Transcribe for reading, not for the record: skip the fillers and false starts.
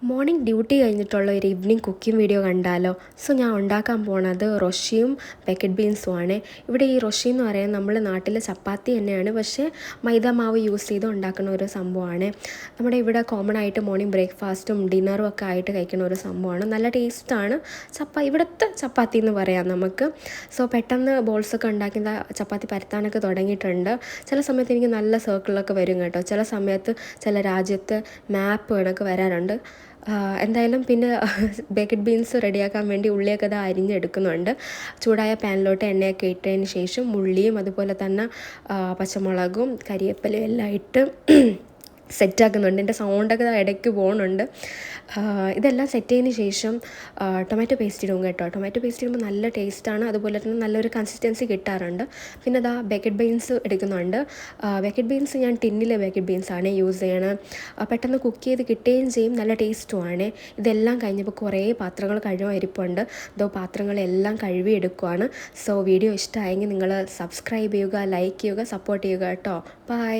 Morning duty കഴിഞ്ഞിട്ടുള്ള ഒരു evening cooking video കണ്ടാലോ. ഞാൻ ഉണ്ടാക്കാൻ പോണത് റൊഷിയും പാക്കറ്റ് ബീൻസും ആണ്. ഇവിടെ ഈ റൊഷി എന്ന് പറയുന്നത് നമ്മുടെ നാട്ടിലെ ചപ്പാത്തി തന്നെയാണ്, പക്ഷേ മൈദ മാവ് യൂസ് ചെയ്ത് ഉണ്ടാക്കുന്ന ഒരു സംഭവമാണ്. നമ്മുടെ ഇവിടെ കോമൺ ആയിട്ട് മോർണിംഗ് ബ്രേക്ക്ഫാസ്റ്റും ഡിന്നറും ഒക്കെ ആയിട്ട് കഴിക്കുന്ന ഒരു സംഭവമാണ്. നല്ല ടേസ്റ്റാണ് ഇവിടുത്തെ ചപ്പാത്തി എന്ന് പറയാം നമുക്ക്. പെട്ടെന്ന് ബോൾസൊക്കെ ഉണ്ടാക്കി ചപ്പാത്തി പരത്താനൊക്കെ തുടങ്ങിയിട്ടുണ്ട്. ചില സമയത്ത് എനിക്ക് നല്ല സർക്കിളൊക്കെ വരും കേട്ടോ. ചില സമയത്ത് ചില രാജ്യത്ത് മാപ്പ് കണക്ക് വരാനുണ്ട്. എന്തായാലും പിന്നെ ബേക്കഡ് ബീൻസ് റെഡിയാക്കാൻ വേണ്ടി ഉള്ളിയൊക്കെ അത് അരിഞ്ഞെടുക്കുന്നുണ്ട്. ചൂടായ പാനിലോട്ട് എണ്ണയൊക്കെ ഇട്ടതിന് ശേഷം ഉള്ളിയും അതുപോലെ തന്നെ പച്ചമുളകും കരിവേപ്പിലയും എല്ലാം ഇട്ട് സെറ്റാക്കുന്നുണ്ട്. എൻ്റെ സൗണ്ടൊക്കെ ഇടയ്ക്ക് പോകുന്നുണ്ട്. ഇതെല്ലാം സെറ്റ് ചെയ്തതിന് ശേഷം ടൊമാറ്റോ പേസ്റ്റ് ഇടും കേട്ടോ. ടൊമാറ്റോ പേസ്റ്റ് ഇടുമ്പോൾ നല്ല ടേസ്റ്റാണ്, അതുപോലെ തന്നെ നല്ലൊരു കൺസിസ്റ്റൻസി കിട്ടാറുണ്ട്. പിന്നെ ബേക്കഡ് ബീൻസ് എടുക്കുന്നുണ്ട്. ബേക്കഡ് ബീൻസ് ഞാൻ ടിന്നിലെ ബേക്കഡ് ബീൻസാണ് യൂസ് ചെയ്യണത്. പെട്ടെന്ന് കുക്ക് ചെയ്ത് കിട്ടുകയും ചെയ്യും, നല്ല ടേസ്റ്റുമാണ്. ഇതെല്ലാം കഴിഞ്ഞപ്പോൾ കുറേ പാത്രങ്ങൾ കഴുകാൻ ഇരിപ്പുണ്ട്. പാത്രങ്ങളെല്ലാം കഴുകി എടുക്കുവാണ്. വീഡിയോ ഇഷ്ടമായെങ്കിൽ നിങ്ങൾ സബ്സ്ക്രൈബ് ചെയ്യുക, ലൈക്ക് ചെയ്യുക, സപ്പോർട്ട് ചെയ്യുക കേട്ടോ. ബൈ.